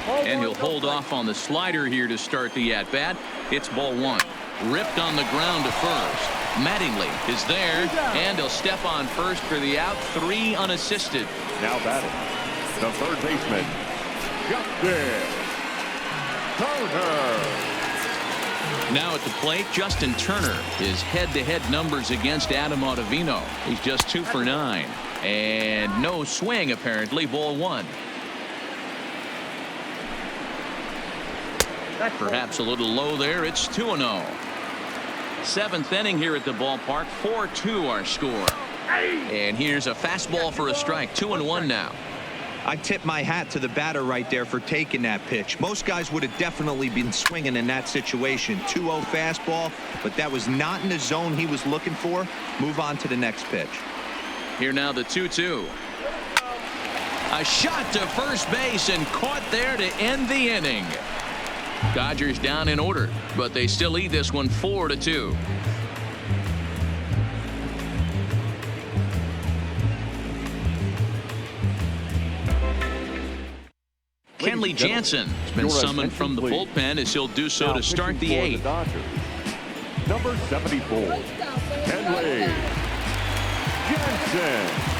And he'll hold off on the slider here to start the at-bat. It's ball 1. Ripped on the ground to first. Mattingly is there, and he'll step on first for the out. 3 unassisted. Now batting, the third baseman, Justin Turner. Now at the plate, Justin Turner. His head-to-head numbers against Adam Ottavino. He's just 2 for 9. And no swing, apparently. Ball 1. Perhaps a little low there. It's 2-0. 7th inning here at the ballpark. 4-2 our score. And here's a fastball for a strike. 2-1 now. I tip my hat to the batter right there for taking that pitch. Most guys would have definitely been swinging in that situation. 2-0 fastball, but that was not in the zone he was looking for. Move on to the next pitch. Here now the 2-2. A shot to first base and caught there to end the inning. Dodgers down in order, but they still lead this one 4-2. Kenley Jansen has been summoned from the bullpen as he'll do so to start the 8th. Number 74, Kenley Jansen.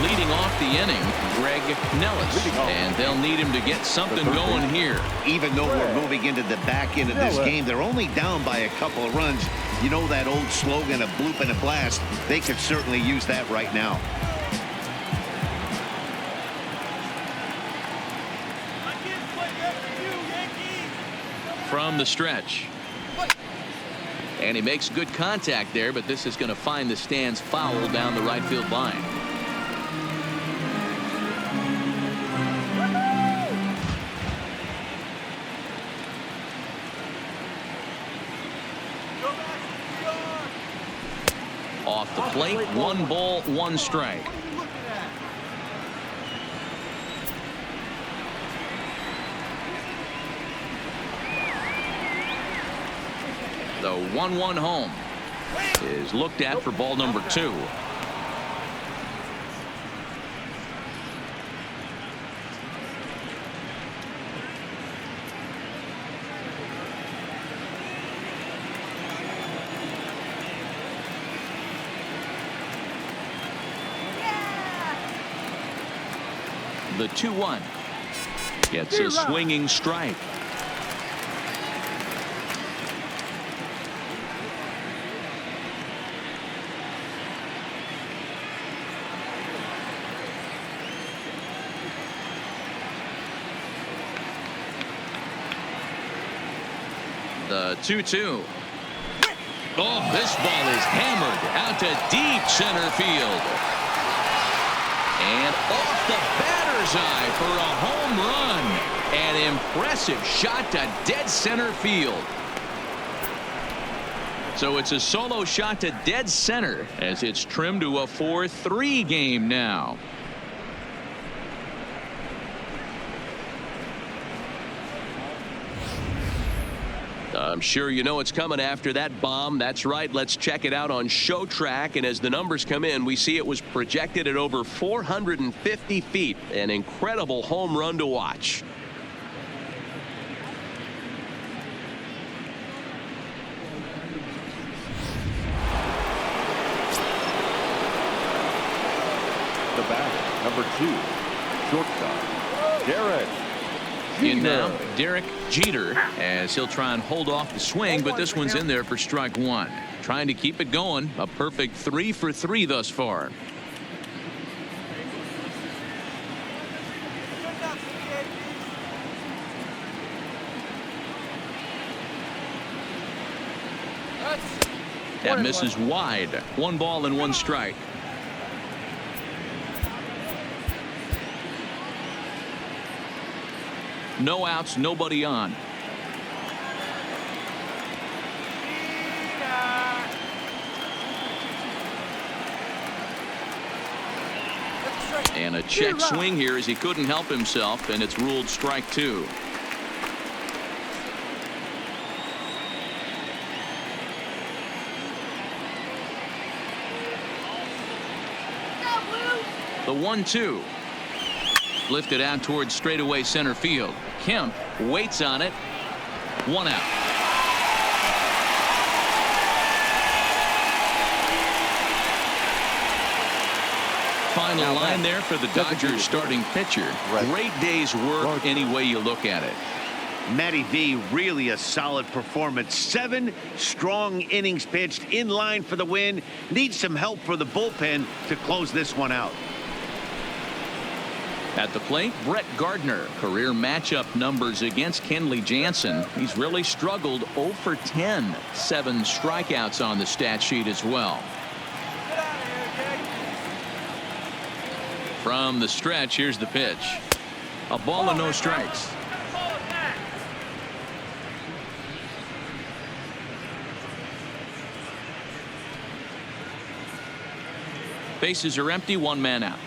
Leading off the inning, Greg Nellis, and they'll need him to get something going here. Even though we're moving into the back end of this game, they're only down by a couple of runs. You know that old slogan, a bloop and a blast. They could certainly use that right now. From the stretch. And he makes good contact there, but this is going to find the stands foul down the right field line. Off the plate, 1 ball, 1 strike. The 1-1 home is looked at for ball number 2. The 2-1 gets a swinging strike. The 2-2. Oh, this ball is hammered out to deep center field. And off the batter's eye for a home run. An impressive shot to dead center field. So it's a solo shot to dead center as it's trimmed to a 4-3 game now. I'm sure you know it's coming after that bomb. That's right. Let's check it out on Show Track. And as the numbers come in, we see it was projected at over 450 feet. An incredible home run to watch. The bat, number 2, shortstop, Derek. In now, Derek Jeter, as he'll try and hold off the swing, but this one's in there for strike 1. Trying to keep it going. A perfect 3 for 3 thus far. That misses wide. 1 ball and 1 strike. No outs, nobody on. And a check swing here as he couldn't help himself, and it's ruled strike 2. The 1-2. Lifted out towards straightaway center field. Kemp waits on it. 1 out. Final line there for the Dodgers starting pitcher. Great day's work any way you look at it. Matty V, really a solid performance. 7 strong innings pitched, in line for the win. Needs some help for the bullpen to close this one out. At the plate, Brett Gardner. Career matchup numbers against Kenley Jansen. He's really struggled 0 for 10. 7 strikeouts on the stat sheet as well. From the stretch, here's the pitch. A ball and no strikes. Bases are empty, one man out.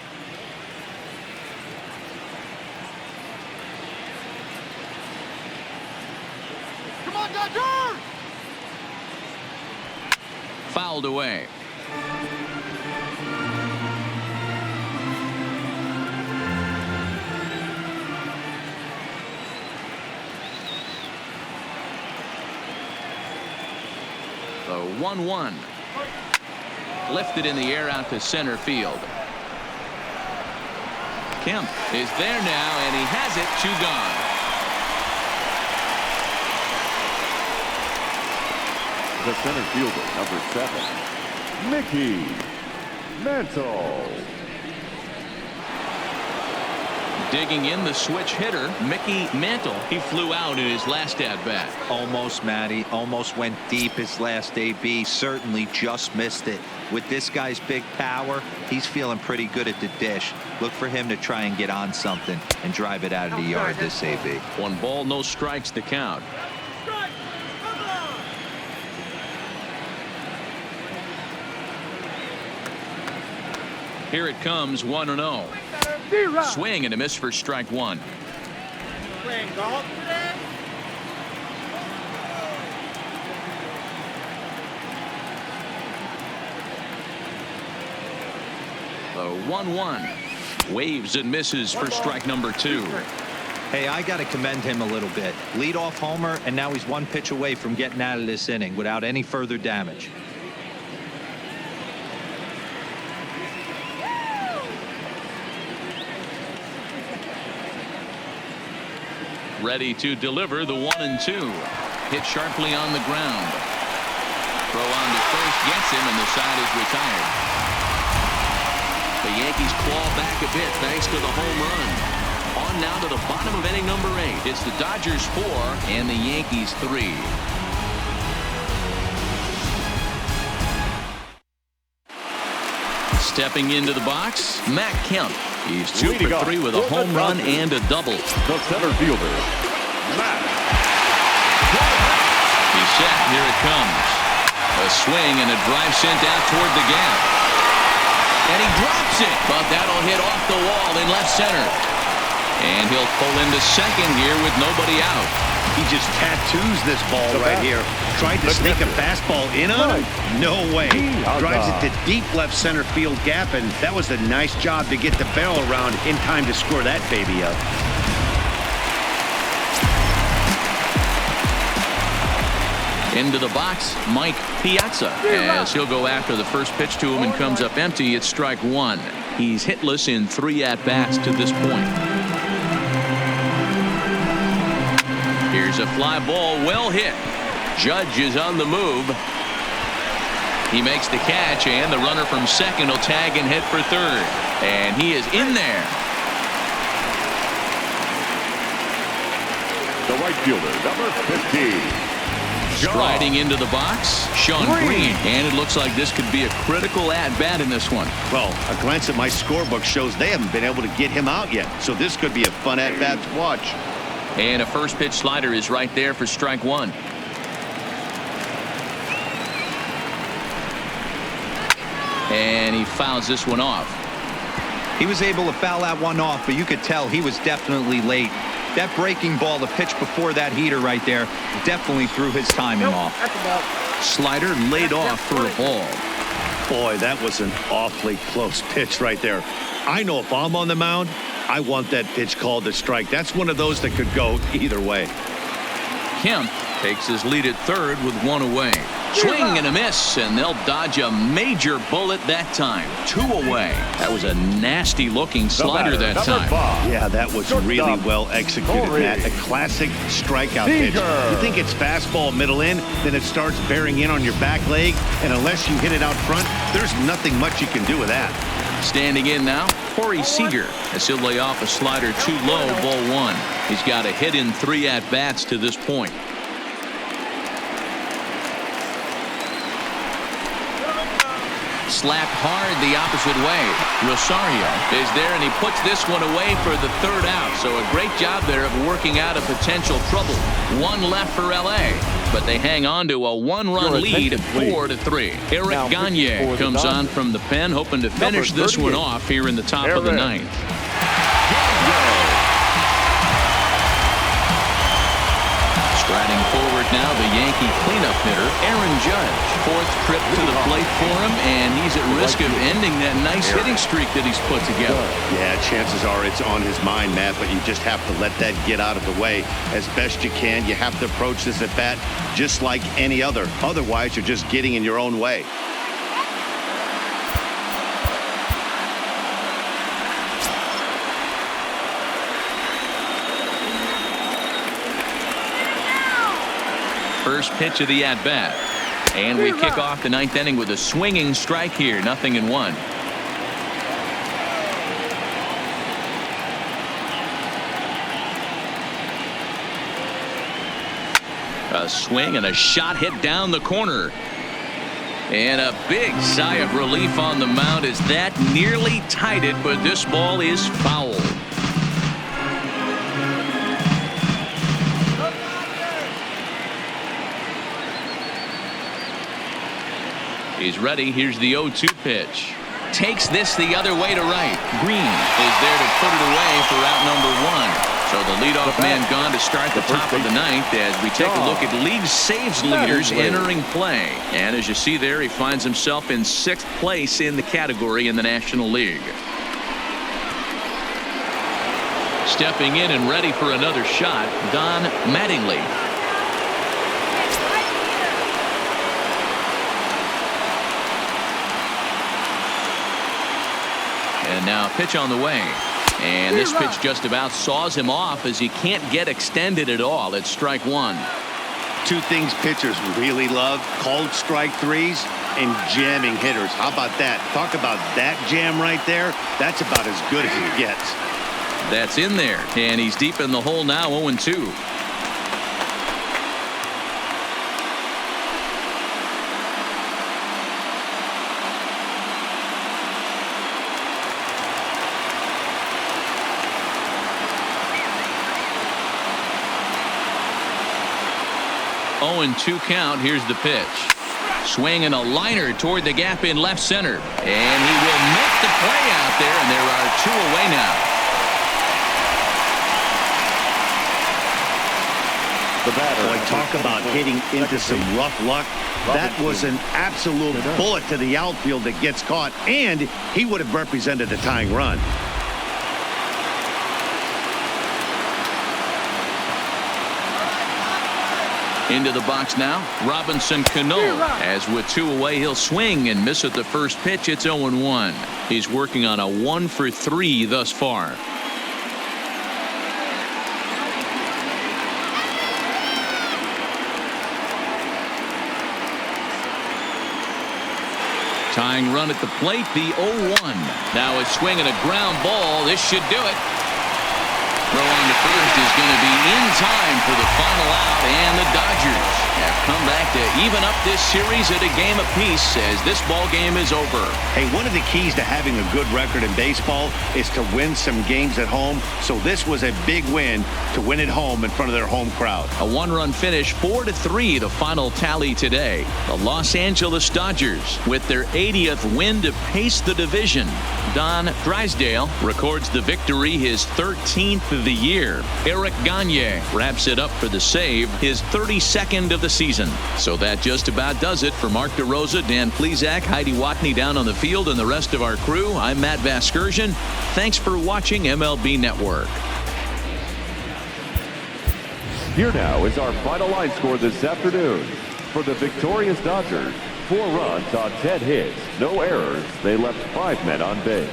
Come on, Dodgers! Fouled away. The 1-1. Lifted in the air out to center field. Kemp is there now, and he has it. 2 gone. The center fielder, number 7, Mickey Mantle. Digging in, the switch hitter, Mickey Mantle. He flew out in his last at-bat. Almost, Matty. Almost went deep his last AB. Certainly just missed it. With this guy's big power, he's feeling pretty good at the dish. Look for him to try and get on something and drive it out of the yard this AB. 1 ball, no strikes to count. Here it comes, 1-0. Swing and a miss for strike 1. The 1-1. Waves and misses for strike number 2. Hey, I got to commend him a little bit. Leadoff homer, and now he's 1 pitch away from getting out of this inning without any further damage. Ready to deliver the 1-2. Hit sharply on the ground. Throw on to first gets him, and the side is retired. The Yankees claw back a bit thanks to the home run. On now to the bottom of inning number 8. It's the Dodgers 4 and the Yankees 3. Stepping into the box, Matt Kemp. He's 2 for 3 with a home run and a double. The center fielder, Matt. He's set. Here it comes. A swing and a drive sent out toward the gap. And he drops it, but that'll hit off the wall in left center. And he'll pull into second here with nobody out. He just tattoos this ball right here. Tried to sneak a fastball in on him? No way. Drives it to deep left center field gap, and that was a nice job to get the barrel around in time to score that baby up. Into the box, Mike Piazza, as he'll go after the first pitch to him and comes up empty. It's strike 1. He's hitless in 3 at-bats to this point. Here's a fly ball, well hit. Judge is on the move. He makes the catch, and the runner from second will tag and hit for third. And he is in there. The right fielder, number 15. Striding into the box, Sean Green. And it looks like this could be a critical at-bat in this one. Well, a glance at my scorebook shows they haven't been able to get him out yet. So this could be a fun at-bat to watch. And a first pitch slider is right there for strike 1. And he fouls this one off. He was able to foul that one off, but you could tell he was definitely late. That breaking ball, the pitch before that heater right there, definitely threw his timing off. Slider laid off for a ball. Boy, that was an awfully close pitch right there. I know if I'm on the mound, I want that pitch called a strike. That's one of those that could go either way. Kemp takes his lead at third with 1 away. Swing and a miss, and they'll dodge a major bullet that time. 2 away. That was a nasty looking slider that time. Yeah, that was really well executed, Matt. A classic strikeout pitch. You think it's fastball middle in, then it starts bearing in on your back leg, and unless you hit it out front, there's nothing much you can do with that. Standing in now, Corey Seager, as he'll lay off a slider too low, ball 1. He's got a hit in 3 at-bats to this point. Slapped hard the opposite way. Rosario is there, and he puts this one away for the third out. So a great job there of working out a potential trouble. One left for L.A., but they hang on to a one-run lead, 4-3. Eric Gagne comes on from the pen, hoping to finish this one off here in the top of the ninth. Striding forward now, the Yankee cleanup hitter, Aaron Judge. Fourth trip to the plate for him, and he's at risk of ending that nice hitting streak that he's put together. Yeah, chances are it's on his mind, Matt, but you just have to let that get out of the way as best you can. You have to approach this at bat just like any other. Otherwise, you're just getting in your own way. First pitch of the at-bat. And we kick off the ninth inning with a swinging strike here. 0-1. A swing and a shot hit down the corner. And a big sigh of relief on the mound as that nearly tied it, but this ball is foul. He's ready. Here's the 0-2 pitch. Takes this the other way to right. Green is there to put it away for out number 1. So the leadoff man gone to start the top of the ninth as we take a look at league saves leaders entering play. And as you see there, he finds himself in 6th place in the category in the National League. Stepping in and ready for another shot, Don Mattingly. And now pitch on the way. And this pitch just about saws him off as he can't get extended at all. It's strike 1. Two things pitchers really love: called strike threes and jamming hitters. How about that? Talk about that jam right there. That's about as good as it gets. That's in there. And he's deep in the hole now, 0-2. And 2 count. Here's the pitch. Swing and a liner toward the gap in left center. And he will make the play out there, and there are 2 away now. The batter. Boy, talk about hitting into some rough luck. That was an absolute bullet to the outfield that gets caught, and he would have represented a tying run. Into the box now, Robinson Cano. As with 2 away, he'll swing and miss at the first pitch. It's 0-1. He's working on a 1 for 3 thus far. Tying run at the plate, the 0-1. Now a swing and a ground ball. This should do it. Throw on to first is going to be in time for the final out, and the Dodgers have come back to even up this series at a game apiece as this ball game is over. Hey, one of the keys to having a good record in baseball is to win some games at home. So this was a big win to win at home in front of their home crowd. A 1-run finish, 4-3, the final tally today. The Los Angeles Dodgers with their 80th win to pace the division. Don Drysdale records the victory, his 13th of the year. Eric Gagne wraps it up for the save, his 32nd of the season. So that just about does it. For Mark DeRosa, Dan Plesac, Heidi Watney down on the field, and the rest of our crew, I'm Matt Vasgersian. Thanks for watching MLB Network. Here now is our final line score this afternoon. For the victorious Dodgers, 4 runs on 10 hits, no errors. They left 5 men on base.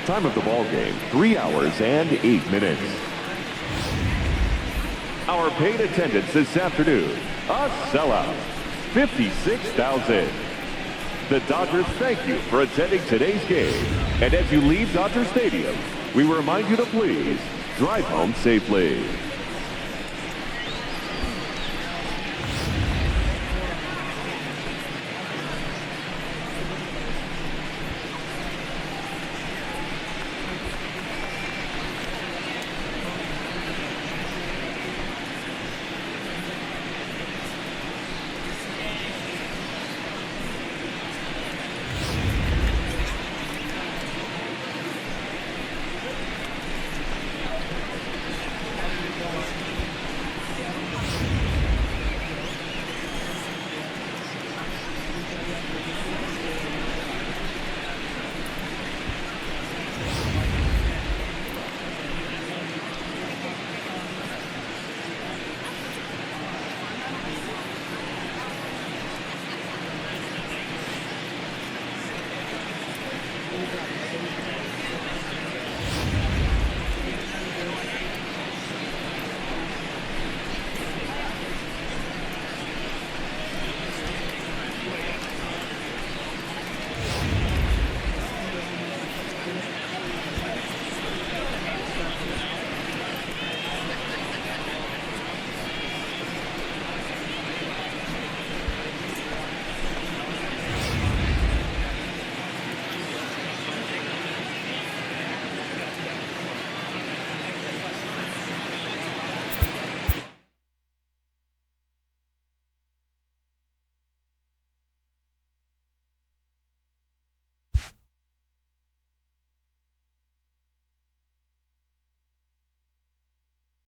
Time of the ball game, 3 hours and 8 minutes. Our paid attendance this afternoon, a sellout, 56,000. The Dodgers thank you for attending today's game. And as you leave Dodger Stadium, we remind you to please drive home safely.